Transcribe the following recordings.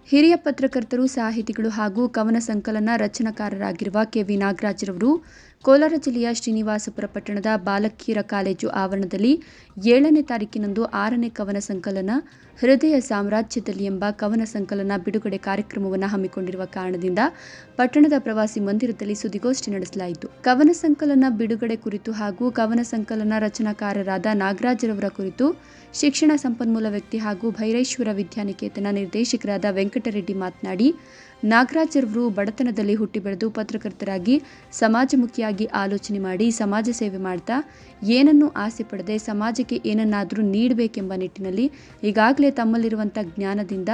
ಹಿರಿಯ ಪತ್ರಕರ್ತರು, ಸಾಹಿತಿಗಳು ಹಾಗೂ ಕವನ ಸಂಕಲನ ರಚನಾಕಾರರಾಗಿರುವ ಕೆ.ವಿ. ನಾಗರಾಜ್ರವರು ಕೋಲಾರ ಜಿಲ್ಲೆಯ ಶ್ರೀನಿವಾಸಪುರ ಪಟ್ಟಣದ ಬಾಲಕಿಯರ ಕಾಲೇಜು ಆವರಣದಲ್ಲಿ 7ನೇ ತಾರೀಕಿನಂದು 6ನೇ ಕವನ ಸಂಕಲನ ಹೃದಯ ಸಾಮ್ರಾಜ್ಯದಲ್ಲಿ ಎಂಬ ಕವನ ಸಂಕಲನ ಬಿಡುಗಡೆ ಕಾರ್ಯಕ್ರಮವನ್ನು ಹಮ್ಮಿಕೊಂಡಿರುವ ಕಾರಣದಿಂದ ಪಟ್ಟಣದ ಪ್ರವಾಸಿ ಮಂದಿರದಲ್ಲಿ ಸುದ್ದಿಗೋಷ್ಠಿ ನಡೆಸಲಾಯಿತು. ಕವನ ಸಂಕಲನ ಬಿಡುಗಡೆ ಕುರಿತು ಹಾಗೂ ಕವನ ಸಂಕಲನ ರಚನಾಕಾರರಾದ ನಾಗರಾಜ್ರವರ ಕುರಿತು ಶಿಕ್ಷಣ ಸಂಪನ್ಮೂಲ ವ್ಯಕ್ತಿ ಹಾಗೂ ಭೈರೇಶ್ವರ ವಿದ್ಯಾನಿಕೇತನ ನಿರ್ದೇಶಕರಾದ ವೆಂಕಟರೆಡ್ಡಿ ಮಾತನಾಡಿ, ನಾಗರಾಜ್ರವರು ಬಡತನದಲ್ಲಿ ಹುಟ್ಟಿ ಬೆಳೆದು ಪತ್ರಕರ್ತರಾಗಿ ಸಮಾಜಮುಖಿಯಾಗಿ ಆಲೋಚನೆ ಮಾಡಿ ಸಮಾಜ ಸೇವೆ ಮಾಡ್ತಾ ಏನನ್ನೂ ಆಸೆ ಪಡದೆ ಸಮಾಜಕ್ಕೆ ಏನನ್ನಾದರೂ ನೀಡಬೇಕೆಂಬ ನಿಟ್ಟಿನಲ್ಲಿ ಈಗಾಗಲೇ ತಮ್ಮಲ್ಲಿರುವಂಥ ಜ್ಞಾನದಿಂದ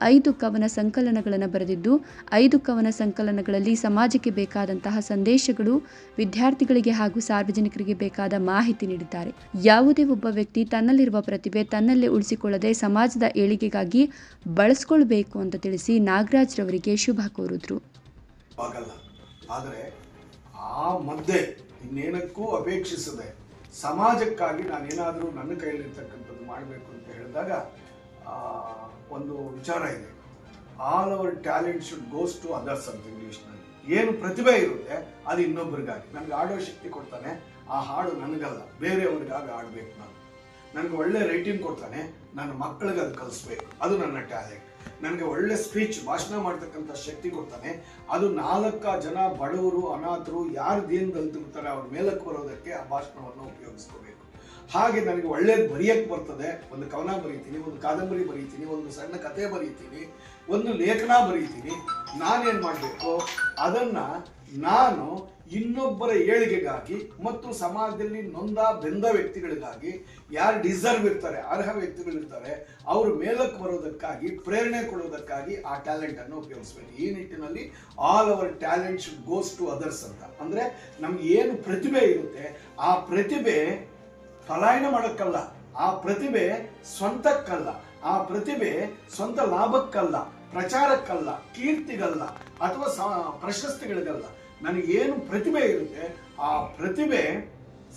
5 ಕವನ ಸಂಕಲನಗಳನ್ನು ಬರೆದಿದ್ದು 5 ಕವನ ಸಂಕಲನಗಳಲ್ಲಿ ಸಮಾಜಕ್ಕೆ ಬೇಕಾದಂತಹ ಸಂದೇಶಗಳು, ವಿದ್ಯಾರ್ಥಿಗಳಿಗೆ ಹಾಗೂ ಸಾರ್ವಜನಿಕರಿಗೆ ಬೇಕಾದ ಮಾಹಿತಿ ನೀಡಿದ್ದಾರೆ. ಯಾವುದೇ ಒಬ್ಬ ವ್ಯಕ್ತಿ ತನ್ನಲ್ಲಿರುವ ಪ್ರತಿಭೆ ತನ್ನಲ್ಲೇ ಉಳಿಸಿಕೊಳ್ಳದೆ ಸಮಾಜದ ಏಳಿಗೆಗಾಗಿ ಬಳಸಿಕೊಳ್ಬೇಕು ಅಂತ ತಿಳಿಸಿ ನಾಗರಾಜ್ರವರಿಗೆ ಶುಭ ಕೋರಿದ್ರು. ಆದರೆ ಆ ಮಧ್ಯೆ ಇನ್ನೇನಕ್ಕೂ ಅಪೇಕ್ಷಿಸದೆ ಸಮಾಜಕ್ಕಾಗಿ ನಾನೇನಾದರೂ ನನ್ನ ಕೈಯಲ್ಲಿರ್ತಕ್ಕಂಥದ್ದು ಮಾಡಬೇಕು ಅಂತ ಹೇಳಿದಾಗ ಒಂದು ವಿಚಾರ ಇದೆ. All our talent should goes to others ಅಂತ ಇಂಗ್ಲೀಷ್ನಲ್ಲಿ. ಏನು ಪ್ರತಿಭೆ ಇರುತ್ತೆ ಅದು ಇನ್ನೊಬ್ಬರಿಗಾಗಿ. ನನಗೆ ಆಡೋ ಶಕ್ತಿ ಕೊಡ್ತಾನೆ, ಆ ಹಾಡು ನನಗಲ್ಲ ಬೇರೆಯವ್ರಿಗಾಗಿ ಆಡಬೇಕು. ನನಗೆ ಒಳ್ಳೆ ರೈಟಿಂಗ್ ಕೊಡ್ತಾನೆ, ನನ್ನ ಮಕ್ಕಳಿಗೆ ಅದು ಕಲಿಸ್ಬೇಕು, ಅದು ನನ್ನ ಟ್ಯಾಲೆಂಟ್. ನನಗೆ ಒಳ್ಳೆ ಸ್ಪೀಚ್ ಭಾಷಣ ಮಾಡ್ತಕ್ಕಂಥ ಶಕ್ತಿ ಕೊಡ್ತಾನೆ, ಅದು 4 ಜನ ಬಡವರು ಅನಾಥರು ಯಾರು ದೇನದಲ್ಲಿರ್ತಾರೆ ಅವ್ರ ಮೇಲಕ್ಕೆ ಬರೋದಕ್ಕೆ ಆ ಭಾಷಣವನ್ನು ಉಪಯೋಗಿಸ್ಕೋಬೇಕು. ಹಾಗೆ ನನಗೆ ಒಳ್ಳೇದು ಬರೆಯಕ್ಕೆ ಬರ್ತದೆ, ಒಂದು ಕವನ ಬರೀತೀನಿ, ಒಂದು ಕಾದಂಬರಿ ಬರೀತೀನಿ, ಒಂದು ಸಣ್ಣ ಕತೆ ಬರೀತೀನಿ, ಒಂದು ಲೇಖನ ಬರೀತೀನಿ. ನಾನೇನು ಮಾಡಬೇಕು, ಅದನ್ನು ನಾನು ಇನ್ನೊಬ್ಬರ ಏಳಿಗೆಗಾಗಿ ಮತ್ತು ಸಮಾಜದಲ್ಲಿ ನೊಂದ ಬೆಂದ ವ್ಯಕ್ತಿಗಳಿಗಾಗಿ, ಯಾರು ಡಿಸರ್ವ್ ಇರ್ತಾರೆ, ಅರ್ಹ ವ್ಯಕ್ತಿಗಳಿರ್ತಾರೆ, ಅವ್ರ ಮೇಲಕ್ಕೆ ಬರೋದಕ್ಕಾಗಿ, ಪ್ರೇರಣೆ ಕೊಡೋದಕ್ಕಾಗಿ ಆ ಟ್ಯಾಲೆಂಟನ್ನು ಉಪಯೋಗಿಸ್ಬೇಕು. ಈ ನಿಟ್ಟಿನಲ್ಲಿ all our talent should goes to others ಅಂತ. ಅಂದರೆ ನಮ್ಗೆ ಏನು ಪ್ರತಿಭೆ ಇರುತ್ತೆ ಆ ಪ್ರತಿಭೆ ಪಲಾಯನ ಮಾಡೋಕ್ಕಲ್ಲ, ಆ ಪ್ರತಿಭೆ ಸ್ವಂತಕ್ಕಲ್ಲ, ಆ ಪ್ರತಿಭೆ ಸ್ವಂತ ಲಾಭಕ್ಕಲ್ಲ, ಪ್ರಚಾರಕ್ಕಲ್ಲ, ಕೀರ್ತಿಗಲ್ಲ ಅಥವಾ ಪ್ರಶಸ್ತಿಗಳಿಗಲ್ಲ. ನನಗೇನು ಪ್ರತಿಭೆ ಇರುತ್ತೆ ಆ ಪ್ರತಿಭೆ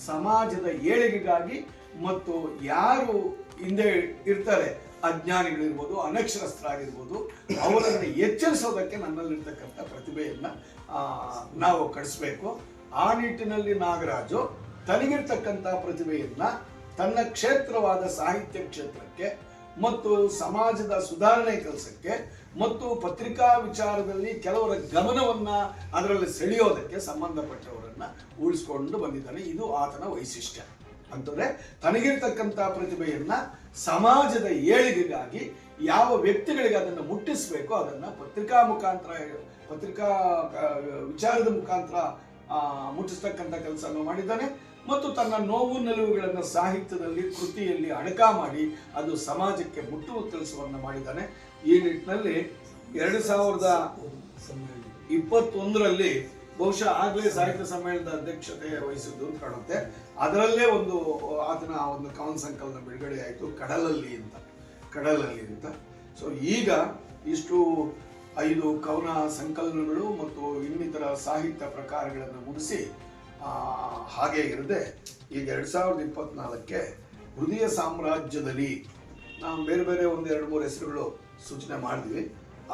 ಸಮಾಜದ ಏಳಿಗೆಗಾಗಿ ಮತ್ತು ಯಾರು ಹಿಂದೆ ಇರ್ತಾರೆ, ಅಜ್ಞಾನಿಗಳಿರ್ಬೋದು, ಅನಕ್ಷರಸ್ಥರಾಗಿರ್ಬೋದು, ಅವರನ್ನು ಎಚ್ಚರಿಸೋದಕ್ಕೆ ನನ್ನಲ್ಲಿರ್ತಕ್ಕಂಥ ಪ್ರತಿಭೆಯನ್ನು ನಾವು ಕಳಿಸ್ಬೇಕು. ಆ ನಿಟ್ಟಿನಲ್ಲಿ ನಾಗರಾಜು ತನಗಿರ್ತಕ್ಕಂಥ ಪ್ರತಿಭೆಯನ್ನು ತನ್ನ ಕ್ಷೇತ್ರವಾದ ಸಾಹಿತ್ಯ ಕ್ಷೇತ್ರಕ್ಕೆ ಮತ್ತು ಸಮಾಜದ ಸುಧಾರಣೆ ಕೆಲಸಕ್ಕೆ ಮತ್ತು ಪತ್ರಿಕಾ ವಿಚಾರದಲ್ಲಿ ಕೆಲವರ ಗಮನವನ್ನು ಅದರಲ್ಲಿ ಸೆಳೆಯೋದಕ್ಕೆ ಸಂಬಂಧಪಟ್ಟವರನ್ನ ಉಳಿಸ್ಕೊಂಡು ಬಂದಿದ್ದಾನೆ. ಇದು ಆತನ ವೈಶಿಷ್ಟ್ಯ. ಅಂತಂದ್ರೆ ತನಗಿರ್ತಕ್ಕಂಥ ಪ್ರತಿಭೆಯನ್ನ ಸಮಾಜದ ಏಳಿಗೆಗಾಗಿ ಯಾವ ವ್ಯಕ್ತಿಗಳಿಗೆ ಅದನ್ನು ಮುಟ್ಟಿಸಬೇಕು ಅದನ್ನು ಪತ್ರಿಕಾ ವಿಚಾರದ ಮುಖಾಂತರ ಮುಟ್ಟಿಸ್ತಕ್ಕಂಥ ಕೆಲಸವನ್ನು ಮಾಡಿದ್ದಾನೆ. ಮತ್ತು ತನ್ನ ನೋವು ನಿಲುವುಗಳನ್ನು ಸಾಹಿತ್ಯದಲ್ಲಿ, ಕೃತಿಯಲ್ಲಿ ಅಡಕ ಮಾಡಿ ಅದು ಸಮಾಜಕ್ಕೆ ಮುಟ್ಟುವ ಕೆಲಸವನ್ನು ಮಾಡಿದ್ದಾನೆ. ಈ ನಿಟ್ಟಿನಲ್ಲಿ 2021ರಲ್ಲಿ ಬಹುಶಃ ಆಗಲೇ ಸಾಹಿತ್ಯ ಸಮ್ಮೇಳನದ ಅಧ್ಯಕ್ಷತೆ ವಹಿಸಿದ್ದು ಅಂತ ಕಾಣುತ್ತೆ. ಅದರಲ್ಲೇ ಆತನ ಒಂದು ಕವನ ಸಂಕಲನ ಬಿಡುಗಡೆ ಆಯಿತು, ಕಡಲಲ್ಲಿ ಅಂತ. ಸೊ ಈಗ ಇಷ್ಟು 5 ಕವನ ಸಂಕಲನಗಳು ಮತ್ತು ಇನ್ನಿತರ ಸಾಹಿತ್ಯ ಪ್ರಕಾರಗಳನ್ನು ಮುಗಿಸಿ ಹಾಗೆ ಇರದೆ ಈಗ 2024ಕ್ಕೆ ಹೃದಯ ಸಾಮ್ರಾಜ್ಯದಲ್ಲಿ ನಾವು ಬೇರೆ ಬೇರೆ 1-2-3 ಹೆಸರುಗಳು ಸೂಚನೆ ಮಾಡಿದ್ವಿ.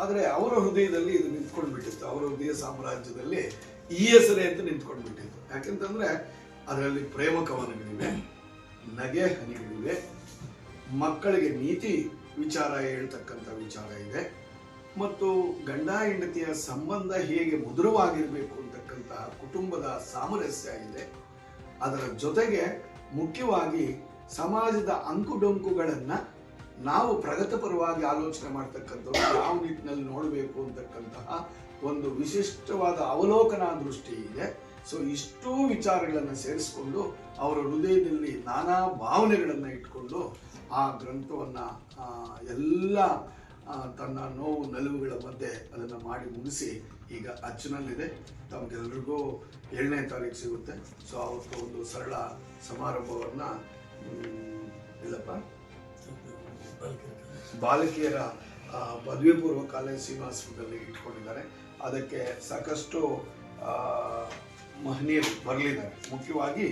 ಆದರೆ ಅವರ ಹೃದಯದಲ್ಲಿ ಇದು ನಿಂತ್ಕೊಂಡು ಬಿಟ್ಟಿತ್ತು. ಅವರ ಹೃದಯ ಸಾಮ್ರಾಜ್ಯದಲ್ಲಿ ಈ ಹೆಸರೇ ಅಂತ ನಿಂತ್ಕೊಂಡು ಬಿಟ್ಟಿತ್ತು. ಯಾಕೆಂತಂದ್ರೆ ಅದರಲ್ಲಿ ಪ್ರೇಮ ಕವನಗಳಿವೆ, ನಗೆ ಹನಿಗಳಿವೆ, ಮಕ್ಕಳಿಗೆ ನೀತಿ ವಿಚಾರ ಹೇಳ್ತಕ್ಕಂಥ ವಿಚಾರ ಇದೆ, ಮತ್ತು ಗಂಡ ಹೆಂಡತಿಯ ಸಂಬಂಧ ಹೇಗೆ ಮಧುರವಾಗಿರಬೇಕು ಅಂತಕ್ಕಂತಹ ಕುಟುಂಬದ ಸಾಮರಸ್ಯ ಇದೆ. ಅದರ ಜೊತೆಗೆ ಮುಖ್ಯವಾಗಿ ಸಮಾಜದ ಅಂಕುಡೊಂಕುಗಳನ್ನು ನಾವು ಪ್ರಗತಿಪರವಾಗಿ ಆಲೋಚನೆ ಮಾಡ್ತಕ್ಕಂಥವ್ರು ಯಾವ ನಿಟ್ಟಿನಲ್ಲಿ ನೋಡಬೇಕು ಅಂತಕ್ಕಂತಹ ಒಂದು ವಿಶಿಷ್ಟವಾದ ಅವಲೋಕನ ದೃಷ್ಟಿ ಇದೆ. ಸೊ ಇಷ್ಟೂ ವಿಚಾರಗಳನ್ನು ಸೇರಿಸಿಕೊಂಡು ಅವರ ಹೃದಯದಲ್ಲಿ ನಾನಾ ಭಾವನೆಗಳನ್ನು ಇಟ್ಕೊಂಡು ಆ ಗ್ರಂಥವನ್ನು ಎಲ್ಲ ತನ್ನ ನೋವು ನಲಿವುಗಳ ಮಧ್ಯೆ ಅದನ್ನು ಮಾಡಿ ಮುಗಿಸಿ ಈಗ ಅಚ್ಚನಲ್ಲಿದೆ. ತಮಗೆಲ್ರಿಗೂ 7ನೇ ತಾರೀಕು ಸಿಗುತ್ತೆ. ಸೊ ಅವತ್ತು ಒಂದು ಸರಳ ಸಮಾರಂಭವನ್ನು ಬಾಲಕಿಯರ ಪದವಿ ಪೂರ್ವ ಕಾಲೇಜು ಶ್ರೀನಿವಾಸಪುರದಲ್ಲಿ ಇಟ್ಕೊಂಡಿದ್ದಾರೆ. ಅದಕ್ಕೆ ಸಾಕಷ್ಟು ಮಹನೀಯರು ಬರಲಿದ್ದಾರೆ. ಮುಖ್ಯವಾಗಿ